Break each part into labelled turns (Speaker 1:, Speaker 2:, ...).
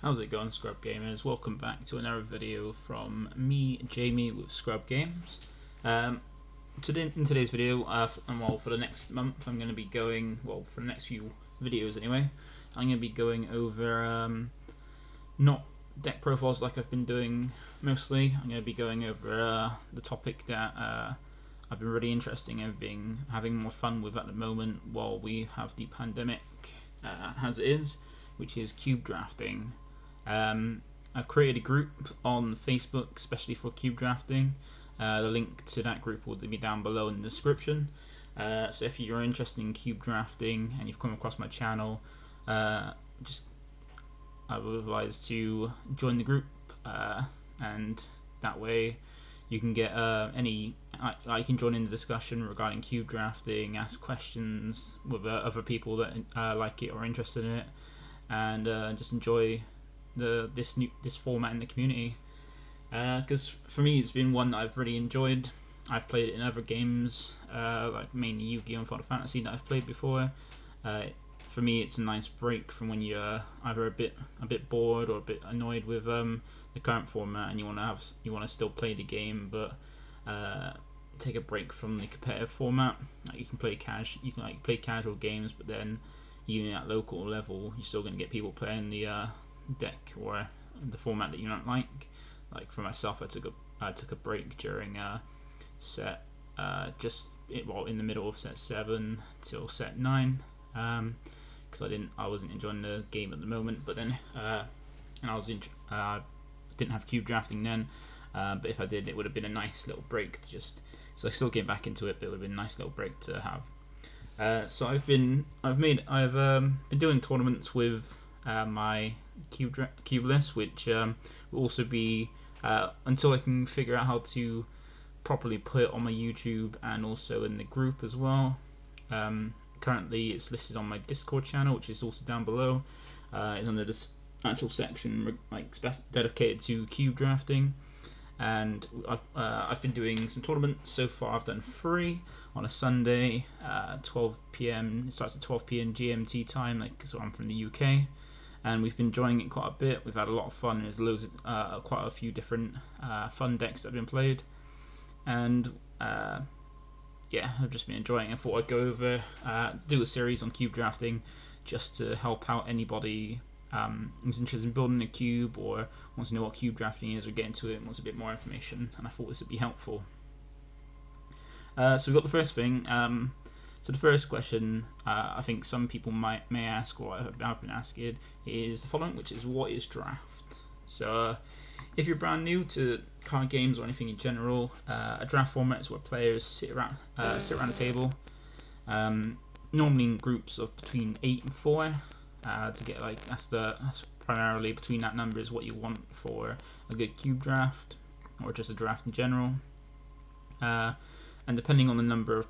Speaker 1: How's it going, Scrub Gamers? Welcome back to another video from me, Jamie, with Scrub Games. In today's video, for the next month, I'm going to be going, for the next few videos anyway, I'm going to be going over, not deck profiles like I've been doing mostly. I'm going to be going over the topic that I've been really interested in having more fun with at the moment while we have the pandemic as it is, which is cube drafting. I've created a group on Facebook especially for cube drafting. The link to that group will be down below in the description. So if you're interested in cube drafting and you've come across my channel, I would advise to join the group, and that way you can get I can join in the discussion regarding cube drafting, ask questions with other people that like it or are interested in it, and just enjoy this format in the community, because for me it's been one that I've really enjoyed. I've played it in other games, like mainly Yu-Gi-Oh! And Final Fantasy that I've played before. For me, it's a nice break from when you're either a bit bored or a bit annoyed with the current format, and you want to still play the game, but take a break from the competitive format. Like you can play casual games, but then even at local level, you're still going to get people playing the deck or the format that you don't like. Like for myself, I took a break during set in the middle of set 7 till set 9, because I wasn't enjoying the game at the moment. But then and I didn't have cube drafting then, but if I did, it would have been a nice little break. So I still get back into it, but it would have been a nice little break to have. So I've been doing tournaments with my cube list, which will also be until I can figure out how to properly put it on my YouTube and also in the group as well. Currently it's listed on my Discord channel, which is also down below. It's under this actual section dedicated to cube drafting, and I've been doing some tournaments so far. I've done 3 on a Sunday, 12 p.m. It starts at 12 p.m. GMT time, so I'm from the UK, and we've been enjoying it quite a bit. We've had a lot of fun. There's quite a few different fun decks that have been played, and I've just been enjoying it. I thought I'd go over, do a series on cube drafting just to help out anybody who's interested in building a cube or wants to know what cube drafting is or get into it and wants a bit more information, and I thought this would be helpful. So we've got the first thing. So the first question I think some people may ask, or I've been asking, is the following, which is, what is draft? So if you're brand new to card games or anything in general, a draft format is where players sit around a table, normally in groups of between 8 and 4, to get that's primarily between that number is what you want for a good cube draft or just a draft in general. And depending on the number of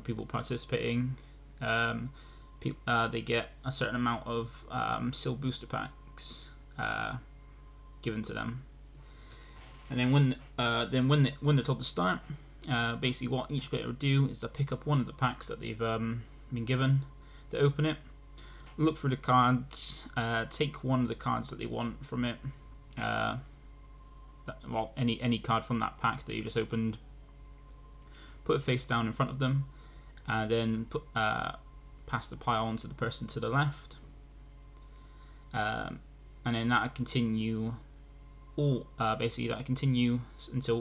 Speaker 1: people participating, they get a certain amount of Sil booster packs given to them. And then when they're told to start, basically what each player will do is to pick up one of the packs that they've been given, to open it, look through the cards, take one of the cards that they want from it, any card from that pack that you just opened, put it face down in front of them, and then pass the pile on to the person to the left, and then that continue until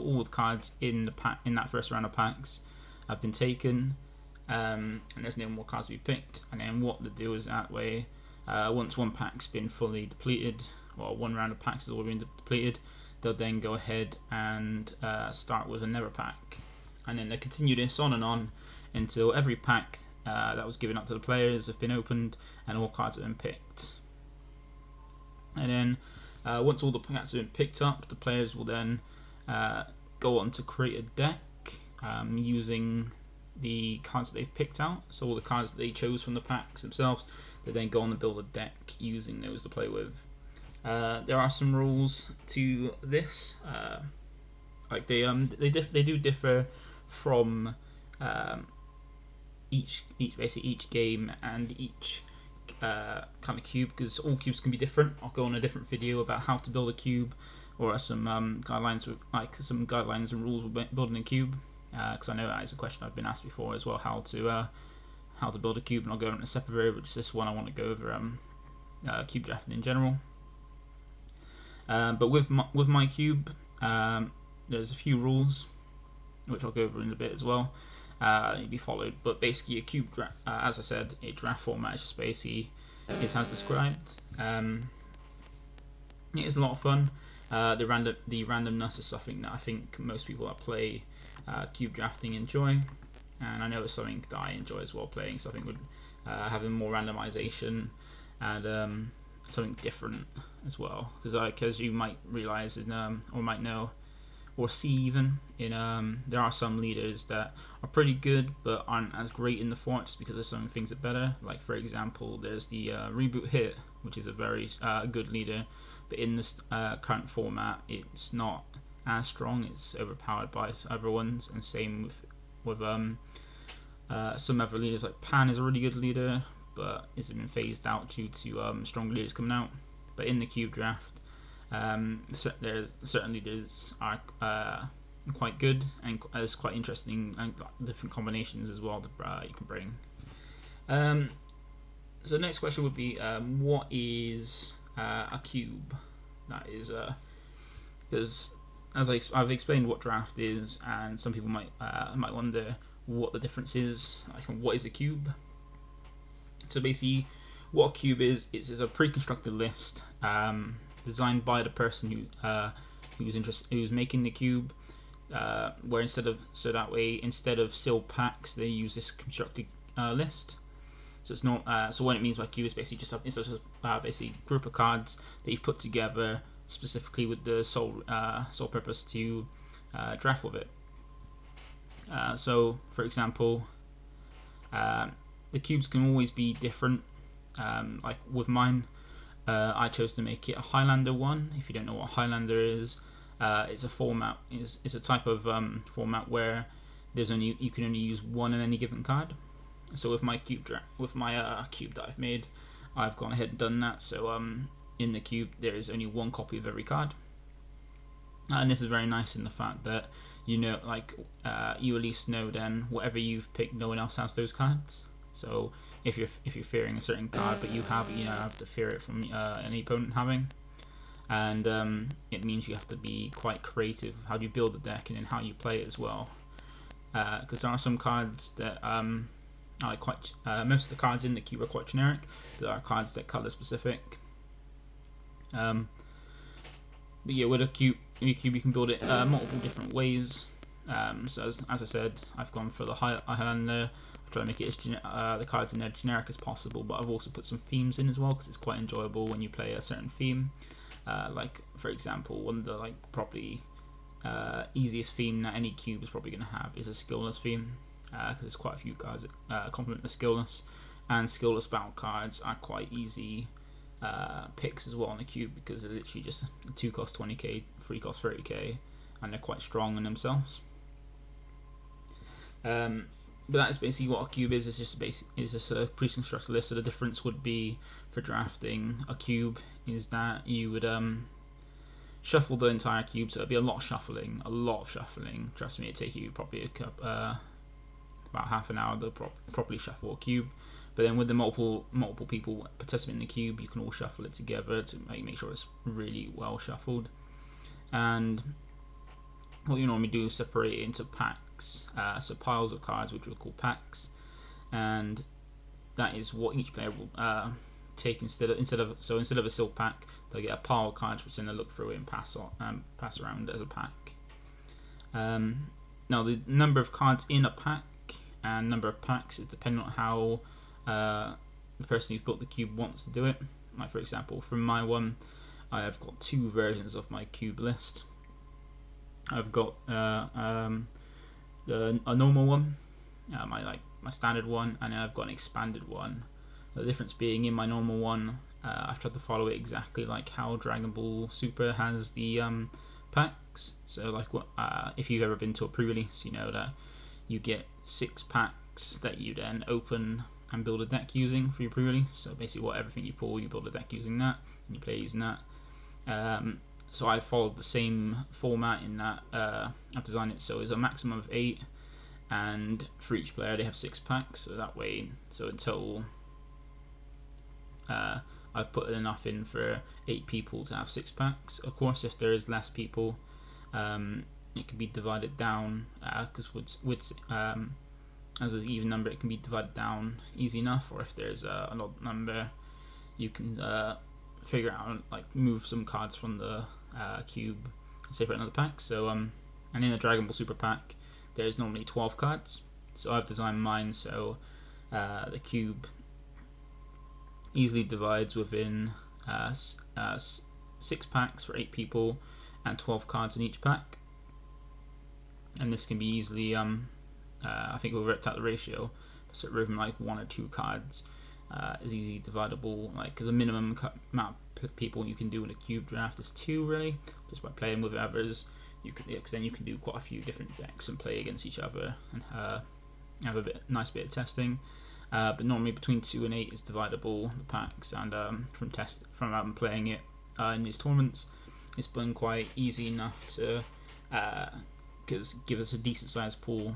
Speaker 1: all the cards in that first round of packs have been taken, and there's no more cards to be picked. And then what they do is that way, once one pack's been fully depleted, or one round of packs has already been depleted, they'll then go ahead and start with another pack. And then they continue this on and on until every pack that was given up to the players have been opened and all cards have been picked. And then once all the packs have been picked up, the players will then go on to create a deck using the cards that they've picked out. So all the cards that they chose from the packs themselves, they then go on to build a deck using those to play with. There are some rules to this. They do differ from each game and each kind of cube, because all cubes can be different. I'll go on a different video about how to build a cube, or some guidelines and rules with building a cube, because I know that is a question I've been asked before as well, how to build a cube, and I'll go in a separate video, which is this one. I want to go over cube drafting in general. But with my cube, there's a few rules which I'll go over in a bit as well. Need to be followed, but basically a cube, as I said, a draft format is just basically is as described. It is a lot of fun. The randomness is something that I think most people that play cube drafting enjoy, and I know it's something that I enjoy as well, playing something with having more randomization and something different as well, because you might realize or might know or see even in there are some leaders that are pretty good but aren't as great in the format just because there's some things that are better. Like for example, there's the reboot hit, which is a very good leader, but in this current format it's not as strong. It's overpowered by other ones, and same with some other leaders. Like Pan is a really good leader, but it's been phased out due to stronger leaders coming out. But in the cube draft, certain leaders are quite good, and there's quite interesting and different combinations as well that you can bring. So the next question would be, what is a cube? That is because as I've explained what draft is, and some people might wonder what the difference is. Like, what is a cube? So basically, what a cube is a pre-constructed list designed by the person who's making the cube. Where instead of sealed packs, they use this constructed list. So it's not. So what it means by cube is basically just basically group of cards that you've put together specifically with the sole purpose to draft with it. So for example, the cubes can always be different. Like with mine, I chose to make it a Highlander one. If you don't know what a Highlander is, it's a format. It's a type of format where you can only use one on any given card. So with my cube that I've made, I've gone ahead and done that. So in the cube there is only one copy of every card, and this is very nice in the fact that you at least know then whatever you've picked, no one else has those cards. So if you're fearing a certain card, but you have to fear it from any opponent having, and it means you have to be quite creative how do you build the deck and then how you play it as well, because there are some cards that are quite most of the cards in the cube are quite generic. There are cards that color specific. But yeah, with a cube you can build it multiple different ways. So as I said, I've gone for the Highlander. I've tried to make it as the cards in there generic as possible, but I've also put some themes in as well, because it's quite enjoyable when you play a certain theme. Like for example, one of the probably easiest theme that any cube is probably going to have is a skillless theme, because there's quite a few cards that complement the skillless, and skillless battle cards are quite easy picks as well on the cube, because they're literally just 2 cost 20k, 3 cost 30k, and they're quite strong in themselves. But that is basically what a cube is. It's just a pre-constructed list. So the difference would be for drafting a cube is that you would shuffle the entire cube. So it'd be a lot of shuffling. Trust me, it'd take you probably about half an hour to properly shuffle a cube. But then with the multiple people participating in the cube, you can all shuffle it together to make sure it's really well shuffled. And what you normally do is separate it into packs, so piles of cards, which we call packs, and that is what each player will take instead of a sealed pack. They'll get a pile of cards, which then they'll look through it and pass around as a pack. Now the number of cards in a pack and number of packs is dependent on how the person who's built the cube wants to do it. Like for example, from my one, I have got 2 versions of my cube list. I've got a normal one, my standard one, and then I've got an expanded one. The difference being, in my normal one, I've tried to follow it exactly like how Dragon Ball Super has the packs. So if you've ever been to a pre-release, you know that you get 6 packs that you then open and build a deck using for your pre-release. So basically, everything you pull, you build a deck using that, and you play using that. So I followed the same format in that I've designed it so it's a maximum of 8, and for each player they have 6 packs. So that way, so in total, I've put enough in for 8 people to have 6 packs. Of course, if there is less people, it can be divided down because as an even number, it can be divided down easy enough. Or if there's an odd number, you can figure out, like, move some cards from the cube and save for another pack. So and in a Dragon Ball Super pack, there's normally 12 cards. So I've designed mine so the cube easily divides within 6 packs for 8 people and 12 cards in each pack. And this can be easily, I think we worked out the ratio, so even like 1 or 2 cards is easily dividable. Like the minimum amount of people you can do in a cube draft is 2, really, just by playing with others. You can, because then you can do quite a few different decks and play against each other and have a nice bit of testing. But normally between 2 and 8 is dividable, the packs, and from playing it in these tournaments, it's been quite easy enough to give us a decent sized pool,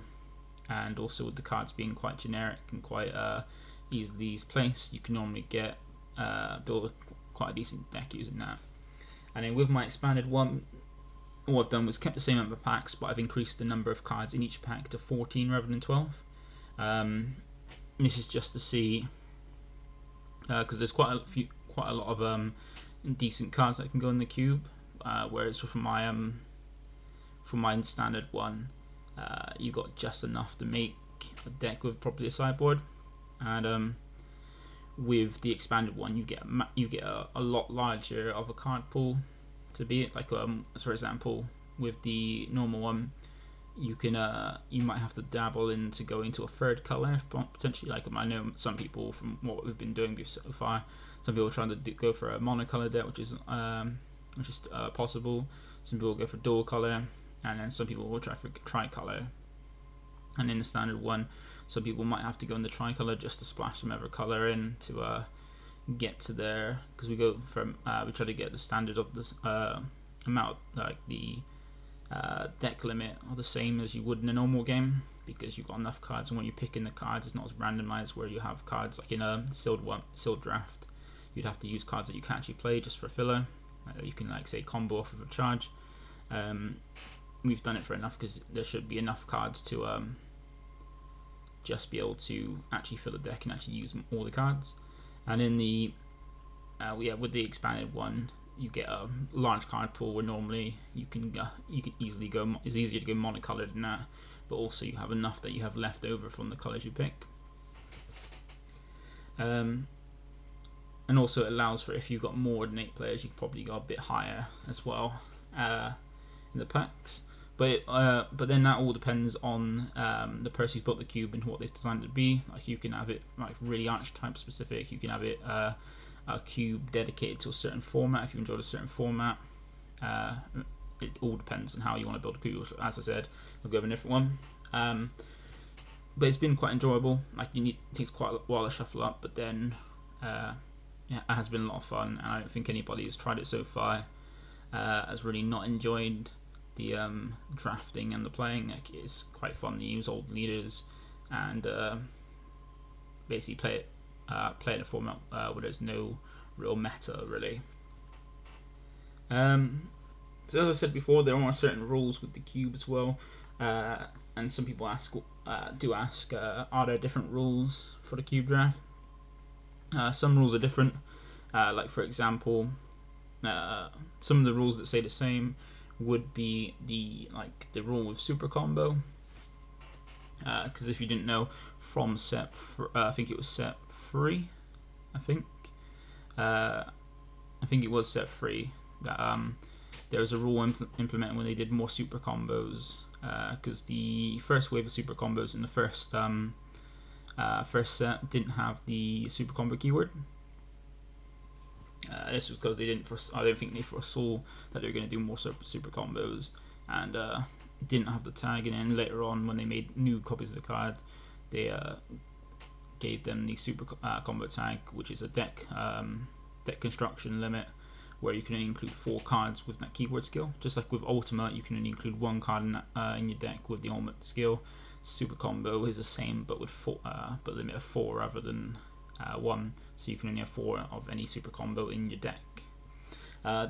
Speaker 1: and also with the cards being quite generic and quite easily placed, you can normally build quite a decent deck using that. And then with my expanded one, all I've done was kept the same number of packs, but I've increased the number of cards in each pack to 14 rather than 12. This is just to see, because there's quite a lot of decent cards that can go in the cube, whereas for my standard one, you got just enough to make a deck with probably a sideboard, and with the expanded one, you get a lot larger of a card pool to be it. Like for example, with the normal one, you might have to dabble into going to a third color potentially. Like I know some people, from what we've been doing so far, some people are trying to go for a monocolor deck, which is possible. Some people go for dual color, and then some people will try for tricolor. And in the standard one, some people might have to go in the tricolor just to splash some other color in to get to there, because we try to get the standard of this amount, like the deck limit, are the same as you would in a normal game, because you've got enough cards, and when you're picking the cards, it's not as randomized where you have cards like in a sealed draft. You'd have to use cards that you can actually play just for filler. You can, like, say, combo off of a charge. We've done it for enough because there should be enough cards to just be able to actually fill the deck and actually use all the cards. And in the with the expanded one, you get a large card pool where normally you can easily go. It's easier to go monocolored than that, but also you have enough that you have left over from the colors you pick. And also it allows for, if you've got more than 8 players, you can probably go a bit higher as well in the packs. But then that all depends on the person who's built the cube and what they've designed it to be. Like, you can have it like really archetype specific. You can have it a cube dedicated to a certain format if you enjoyed a certain format. It all depends on how you want to build a cube. As I said, we'll go with a different one. But it's been quite enjoyable. Like, it takes quite a while to shuffle up, but then it has been a lot of fun. And I don't think anybody who's tried it so far has really not enjoyed the drafting and the playing. Like, it's quite fun to use old leaders and basically play in a format where there's no real meta, really. So as I said before, there are certain rules with the cube as well, and some people ask, are there different rules for the cube draft? Some rules are different. Like, for example, some of the rules that say the same would be the rule with super combo, because if you didn't know, from I think it was set 3, I think it was set 3, that there was a rule implemented when they did more super combos, because the first wave of super combos in the first set didn't have the super combo keyword. This was because I don't think they foresaw that they were going to do more super combos, and didn't have the tag. And then later on, when they made new copies of the card, they gave them the super combo tag, which is a deck construction limit, where you can only include 4 cards with that keyword skill. Just like with Ultimate, you can only include 1 card in your deck with the Ultimate skill. Super combo is the same, but with but limit of 4 rather than 1. So you can only have 4 of any super combo in your deck.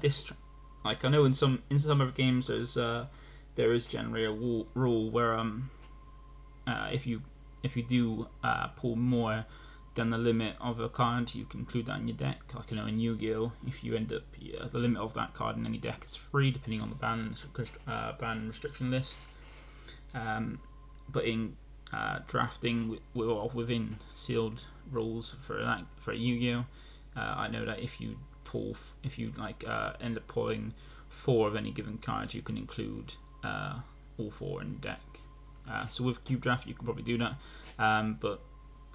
Speaker 1: This, like I know in some other games, there is generally a rule where if you do pull more than the limit of a card, you can include that in your deck. Like I know in Yu-Gi-Oh, if you end up the limit of that card in any deck is 3, depending on the ban restriction list. But in drafting, we're within sealed rules for Yu-Gi-Oh. I know that if you end up pulling 4 of any given card, you can include all 4 in your deck. So with Cube Draft, you can probably do that, but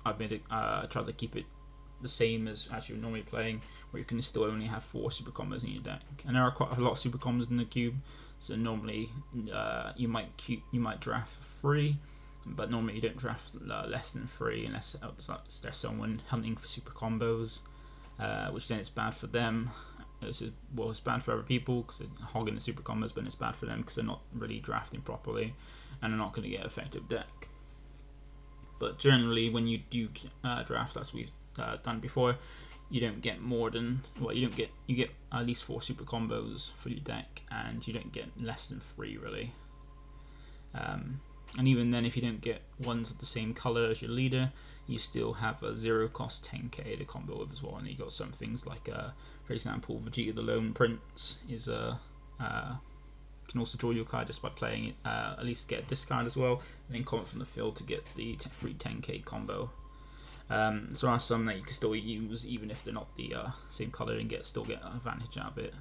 Speaker 1: I've made it try to keep it the same as you're normally playing, where you can still only have 4 super combos in your deck. And there are quite a lot of super combos in the cube, so normally you might draft 3, but normally you don't draft less than 3 unless there's someone hunting for super combos, which then it's bad for them. It's bad for other people because they're hogging the super combos, but it's bad for them because they're not really drafting properly and they're not going to get effective deck. But generally, when you do draft, as we've done before, you don't get more than you get at least 4 super combos for your deck, and you don't get less than 3 really. And even then, if you don't get ones of the same color as your leader, you still have a 0 cost 10k to combo with as well. And you got some things like, for example, Vegeta the Lone Prince is can also draw your card just by playing it. At least get a discard as well, and then comment from the field to get the free 10k combo. So there are some that you can still use even if they're not the same color and still get an advantage out of it.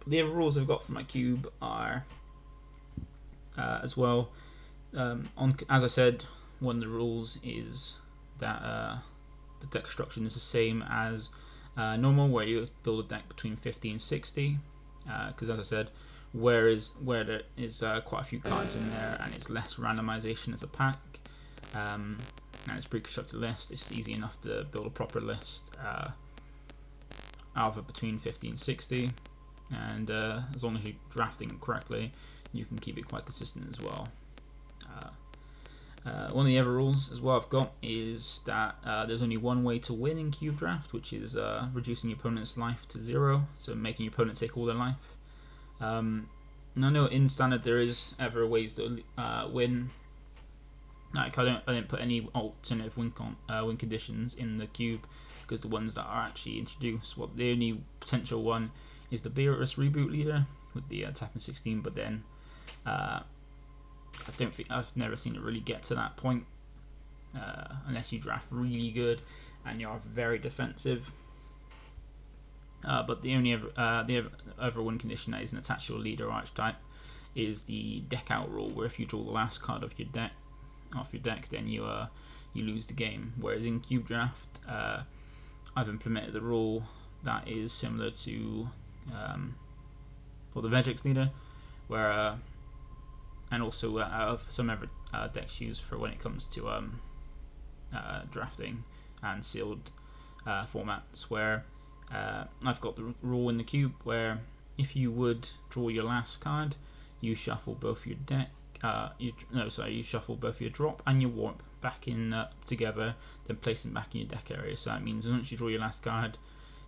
Speaker 1: The other rules I've got for my cube are as well. As I said, one of the rules is that the deck construction is the same as normal, where you build a deck between 50 and 60. Because as I said, where there is quite a few cards in there and it's less randomization as a pack, and it's a pre-constructed list, it's easy enough to build a proper list out of between 50 and 60, and as long as you're drafting correctly, you can keep it quite consistent as well. One of the other rules as well I've got is that there's only one way to win in Cube Draft, which is reducing your opponent's life to 0, so making your opponent take all their life. And I know in Standard there is other ways to win. Like I didn't put any alternative win conditions in the cube, because the ones that are actually introduced, the only potential one is the Beerus Reboot Leader with the tapping 16, but then I've never seen it really get to that point unless you draft really good and you are very defensive. But the only other win condition that isn't attached to your leader archetype is the deck out rule, where if you draw the last card of your deck off your deck, then you lose the game. Whereas in Cube Draft, I've implemented the rule that is similar to the Vegix leader, where and also some other decks used for when it comes to drafting and sealed formats, where I've got the rule in the cube where if you would draw your last card, you shuffle both your deck. You shuffle both your drop and your warp back in together, then place them back in your deck area. So that means once you draw your last card,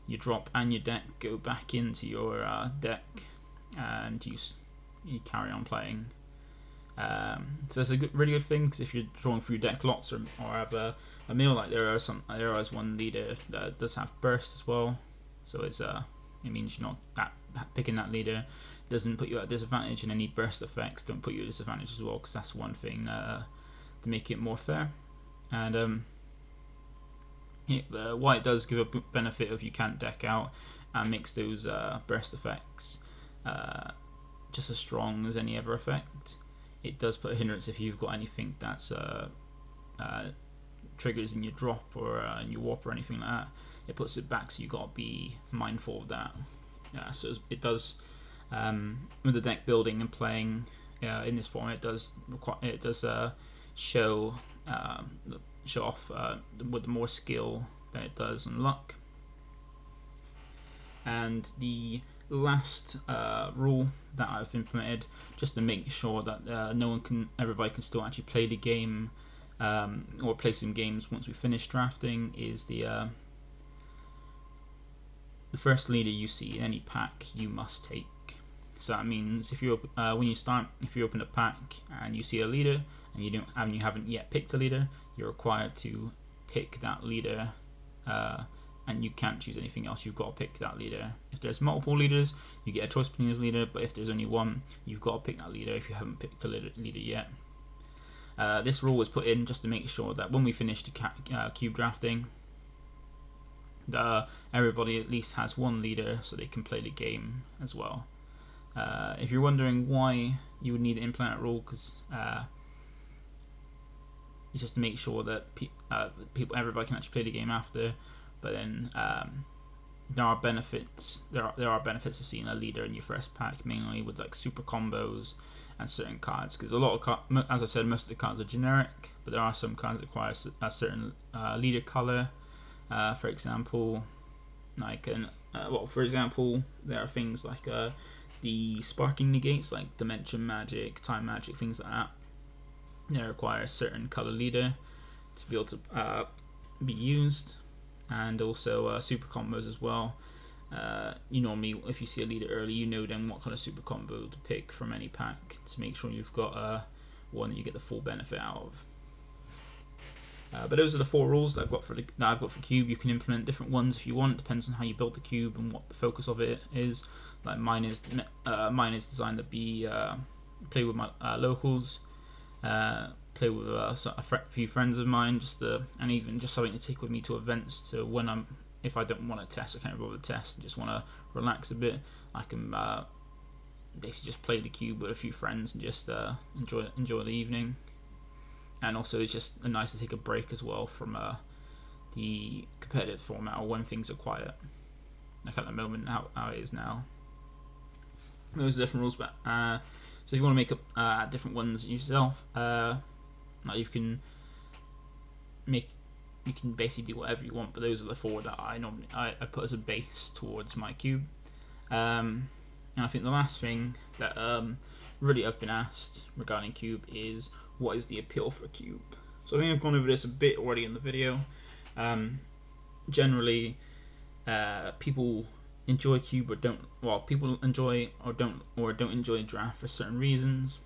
Speaker 1: your drop and your deck go back into your deck, and you carry on playing. So it's a really good thing, because if you're drawing through deck lots or have a meal, like there is one leader that does have burst as well. So it means you're not picking that leader doesn't put you at a disadvantage, and any burst effects don't put you at a disadvantage as well, because that's one thing to make it more fair. And why it does give a benefit if you can't deck out, and makes those burst effects just as strong as any other effect. It does put a hindrance if you've got anything that's triggers in your drop or in your warp or anything like that. It puts it back, so you've got to be mindful of that. So it does, with the deck building and playing in this format, it does show show off with more skill than it does on luck. And the last rule that I've implemented, just to make sure that everybody can still actually play the game, or play some games once we finish drafting, is the first leader you see in any pack you must take. So that means if you if you open a pack and you see a leader and you haven't yet picked a leader, you're required to pick that leader, and you can't choose anything else. You've got to pick that leader. If there's multiple leaders, you get a choice between his leader, but if there's only one, you've got to pick that leader if you haven't picked a leader yet. This rule was put in just to make sure that when we finish the cube drafting, everybody at least has one leader so they can play the game as well. If you're wondering why you would need to implement a rule, because it's just to make sure that everybody can actually play the game after. But then there are benefits. There are benefits to seeing a leader in your first pack, mainly with like super combos and certain cards. Because a lot of as I said, most of the cards are generic, but there are some cards that require a certain leader color. For example, for example, there are things like the sparking negates, like dimension magic, time magic, things like that. They require a certain color leader to be able to be used, and also super combos as well. You normally, if you see a leader early, you know then what kind of super combo to pick from any pack to make sure you've got one that you get the full benefit out of. But those are the 4 rules that I've got for cube. You can implement different ones if you want. Depends on how you build the cube and what the focus of it is. Like mine is designed to be play with my locals, play with a few friends of mine, and even just something to take with me to events. To if I don't want to test, I can't bother to test, and just want to relax a bit, I can basically just play the cube with a few friends and just enjoy the evening. And also, it's just nice to take a break as well from the competitive format, or when things are quiet, like at the moment how it is now. Those are different rules, but so if you want to make up different ones yourself, like you can basically do whatever you want. But those are the 4 that I put as a base towards my cube. And I think the last thing that really I've been asked regarding cube is, what is the appeal for a cube? So I think I've gone over this a bit already in the video. Generally, people enjoy cube or don't. Well, people enjoy or don't enjoy draft for certain reasons.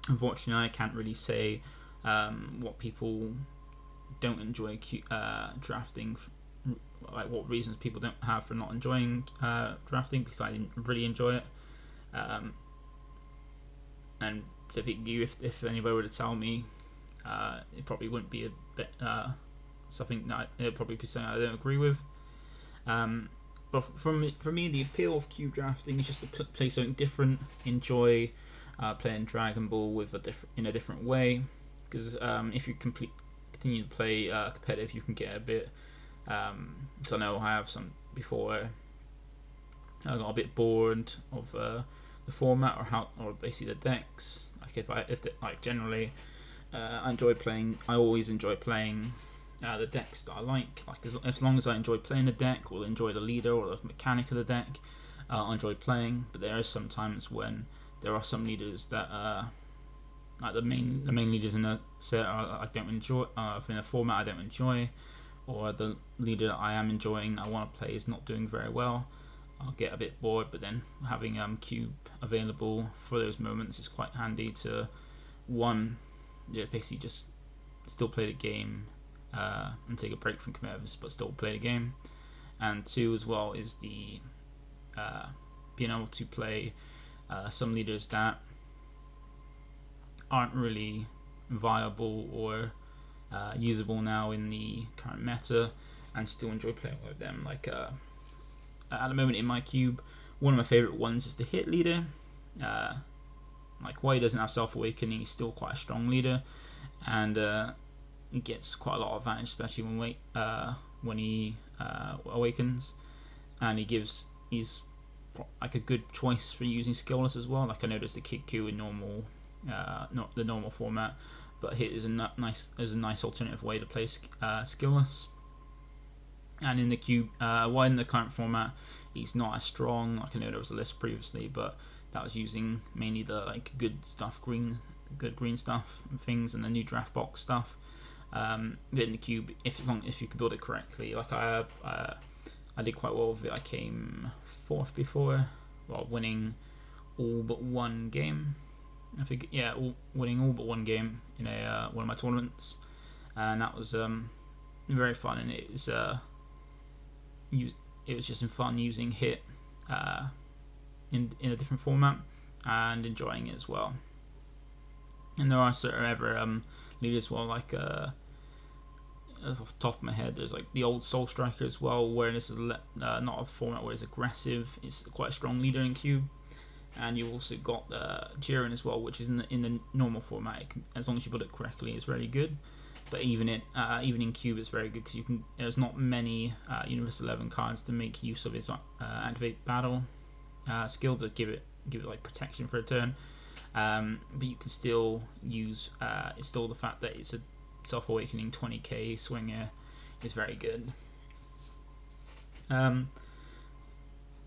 Speaker 1: Unfortunately, I can't really say what people don't enjoy drafting, like what reasons people don't have for not enjoying drafting, because I didn't really enjoy it. And typically, if anybody were to tell me, it probably wouldn't be a bit something that it'd probably be something I don't agree with. But for me, the appeal of cube drafting is just to play something different, enjoy playing Dragon Ball in a different way. Because if you continue to play competitive, you can get a bit. So I know I have some before. I got a bit bored of the format or basically the decks. Like generally, I always enjoy playing the decks that I like. Like as long as I enjoy playing the deck, or enjoy the leader or the mechanic of the deck, I enjoy playing. But there are some times when there are some leaders that like the main leaders in a set I don't enjoy. In a format I don't enjoy, or the leader that I am enjoying, I want to play, is not doing very well. I'll get a bit bored, but then having cube available for those moments is quite handy to basically just still play the game and take a break from competitors, but still play the game. And 2 as well is the being able to play some leaders that aren't really viable or usable now in the current meta, and still enjoy playing with them. Like at the moment in my cube, one of my favourite ones is the hit leader. Like while he doesn't have self-awakening, he's still quite a strong leader, and he gets quite a lot of advantage, especially when he awakens, and he's like a good choice for using skillless as well. Like I noticed the Kiku in normal, not the normal format, but hit is a nice alternative way to play skillless. And in the cube, while in the current format, he's not as strong. Like I know there was a list previously, but that was using mainly the good green stuff and things, and the new draft box stuff. But in the cube, if you can build it correctly, like I did quite well with it. I came 4th before, winning all but one game. I think winning all but one game in one of my tournaments, and that was very fun. And it was just fun using hit in a different format and enjoying it as well. And there are certain other leaders as well, like off the top of my head, there's like the old Soul Striker as well, where this is not a format where it's aggressive. It's quite a strong leader in cube. And you also got Jiren as well, which is in the normal format. As long as you build it correctly, it's very good. But even in cube, it's very good because there's not many Universe 11 cards to make use of its activate battle skill to give it like protection for a turn. But you can still use it's still the fact that it's a self-awakening 20k swinger is very good.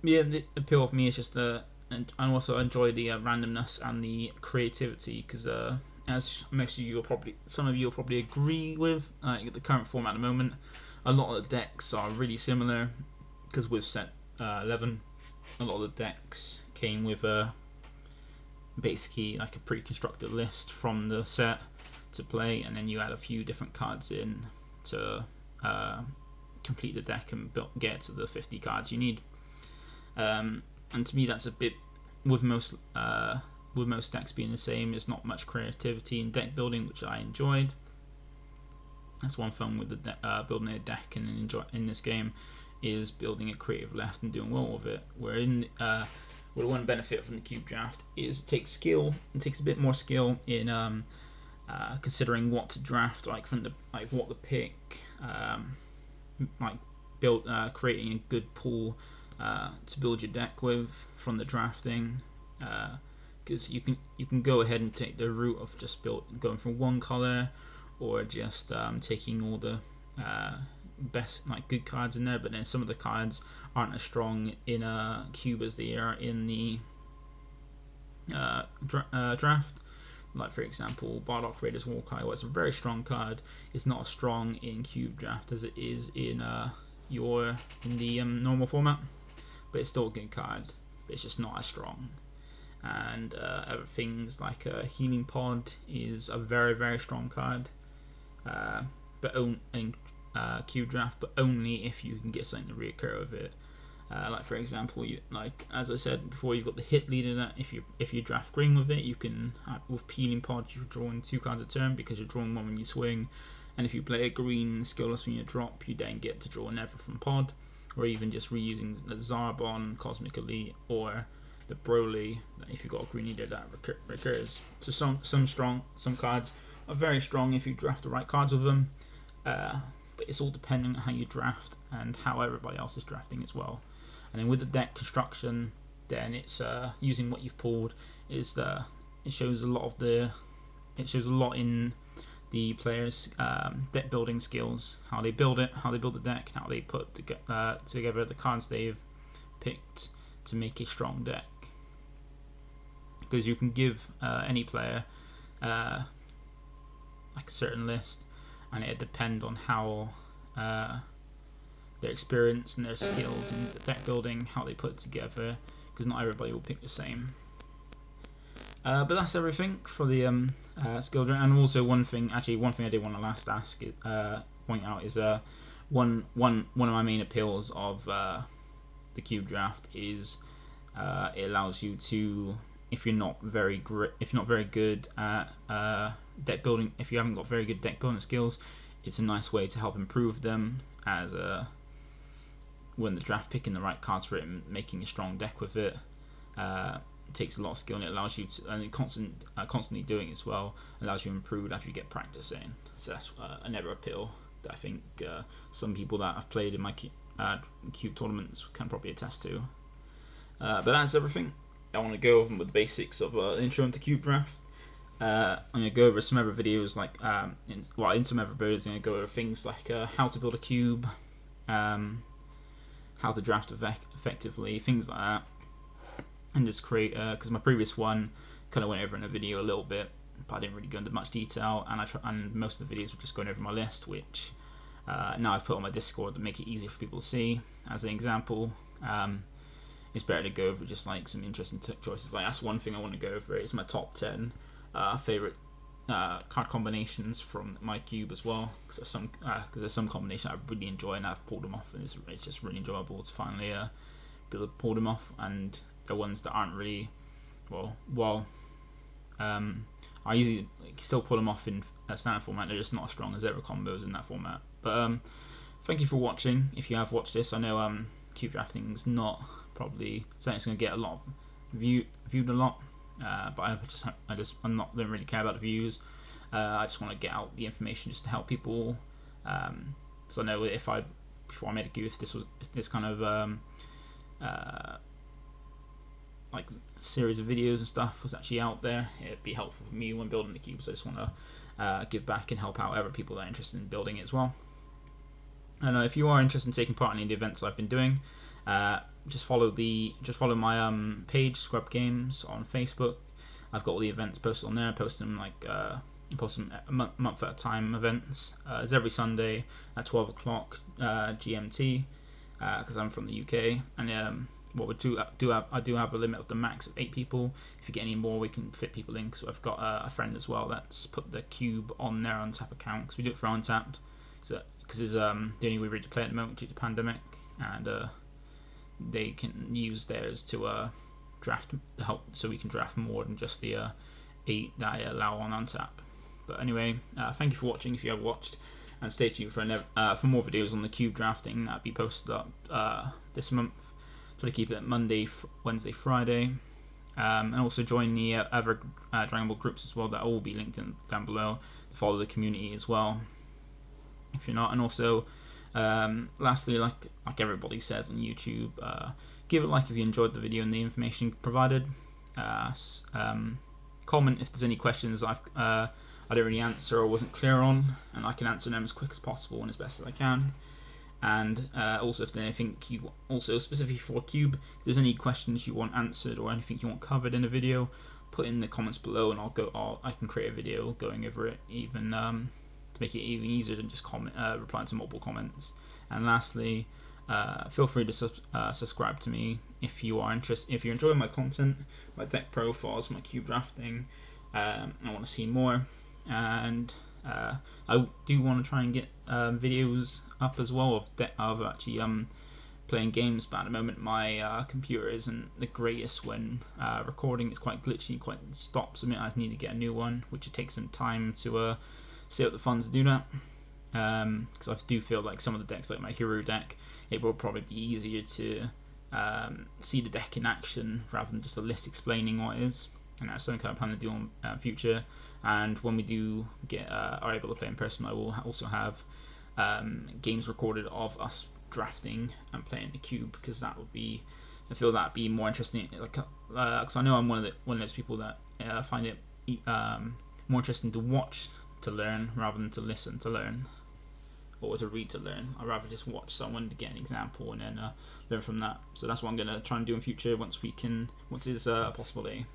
Speaker 1: The appeal of me is just and also enjoy the randomness and the creativity, because as some of you will probably agree with, the current format at the moment, a lot of the decks are really similar, because with set 11, a lot of the decks came with basically like a pre-constructed list from the set to play, and then you add a few different cards in to complete the deck and get to the 50 cards you need. And to me, that's a bit, with most decks being the same, there's not much creativity in deck building, which I enjoyed. That's one fun with the building a deck and in this game, is building a creative left and doing well with it. Where one benefit from the cube draft is it takes skill. It takes a bit more skill in considering what to draft, what to pick, creating a good pool to build your deck with from the drafting, because you can go ahead and take the route of just going from one color, or just taking all the best good cards in there, but then some of the cards aren't as strong in a cube as they are in the draft. Like for example, Bardock Raiders Warkai, where it's a very strong card, it's not as strong in cube draft as it is in the normal format, but it's still a good card, but it's just not as strong. And other things like Healing Pod is a very, very strong card, but in cube draft, but only if you can get something to reoccur with it. Like for example, as I said before, you've got the hit leader that if you draft green with it, you can with Peeling Pod you're drawing 2 cards a turn because you're drawing one when you swing, and if you play a green skillless when you drop, you then get to draw another from Pod, or even just reusing the Zarbon, Cosmic Elite, or the Broly if you've got a green leader that recurs. So some cards are very strong if you draft the right cards with them, but it's all depending on how you draft and how everybody else is drafting as well. And then with the deck construction, then it's using what you've pulled. It shows a lot in the players' deck building skills, how they build it, how they build the deck, how they put together the cards they've picked to make a strong deck. Because you can give any player a certain list, and it depends on how their experience and their skills in the deck building, how they put it together, because not everybody will pick the same. But that's everything for the skill draft. And also one thing I did want to point out is one of my main appeals of the cube draft is it allows you to, if you're not very good at deck building, if you haven't got very good deck building skills, it's a nice way to help improve them as when the draft picking the right cards for it and making a strong deck with it. It takes a lot of skill, and it allows you to, and constantly doing it as well, allows you to improve after you get practice in. So that's another appeal that I think some people that have played in my cube tournaments can probably attest to. But that's everything. I want to go over with the basics of intro into cube draft. I'm going to go over some other videos, like in some other videos, I'm going to go over things like how to build a cube, how to draft effectively, things like that, and just create. Because my previous one kind of went over in a video a little bit, but I didn't really go into much detail, and most of the videos were just going over my list, which now I've put on my Discord to make it easier for people to see. As an example, it's better to go over just like some interesting choices. Like that's one thing I want to go over is my top 10 favorite card combinations from my cube as well. Because there's some combinations I really enjoy and I've pulled them off, and it's just really enjoyable to finally be able to pull them off. And the ones that aren't really I usually still pull them off in a standard format. They're just not as strong as other combos in that format. But thank you for watching. If you have watched this, I know cube drafting is not probably something that's going to get a lot of viewed a lot. But I'm not don't really care about the views. I just want to get out the information just to help people. So I know before I made a cube, if this kind of like series of videos and stuff was actually out there, it'd be helpful for me when building the cube. So I just want to give back and help out other people that are interested in building it as well. And if you are interested in taking part in any of the events I've been doing, just follow my page, Scrub Games, on Facebook. I've got all the events posted on there. I post them a month at a time. Events. It's every Sunday at 12 o'clock GMT, because I'm from the UK. And what we I do have a limit of the max of 8 people. If you get any more, we can fit people in. So I've got a friend as well that's put the cube on their Untap account, because we do it for Untap. So because it's the only way we to play at the moment due to the pandemic, and they can use theirs to draft help, so we can draft more than just the 8 that I allow on Untap. But anyway, thank you for watching if you have watched, and stay tuned for more videos on the cube drafting that'll be posted up this month. Try to keep it Monday, Wednesday, Friday, and also join the other Dragon Ball groups as well that will all be linked down below to follow the community as well, if you're not. And also, lastly, like everybody says on YouTube, give it a like if you enjoyed the video and the information provided. Comment if there's any questions I didn't really answer or wasn't clear on, and I can answer them as quick as possible and as best as I can. And also, if there's anything specifically for Cube, if there's any questions you want answered or anything you want covered in a video, put in the comments below, and I can create a video going over it, even to make it even easier than just replying to multiple comments. And lastly, feel free to subscribe to me if you are interested. If you're enjoying my content, my deck profiles, my cube drafting, I want to see more. And I do want to try and get videos up as well of actually playing games, but at the moment my computer isn't the greatest when recording. It's quite glitchy, quite stops a minute. I need to get a new one, which it takes some time to save up the funds to do that. Because I do feel like some of the decks, like my hero deck, it will probably be easier to see the deck in action rather than just a list explaining what it is. And that's something I plan to do in future. And when we do are able to play in person, I will also have games recorded of us drafting and playing the cube, because I feel that'd be more interesting. Because I know I'm one of those people that find it more interesting to watch to learn rather than to listen to learn, or to read to learn. I'd rather just watch someone to get an example and then learn from that. So that's what I'm gonna try and do in future once it's a possibility.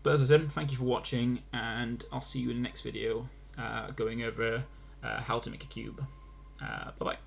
Speaker 1: But as I said, thank you for watching, and I'll see you in the next video going over how to make a cube. Bye bye.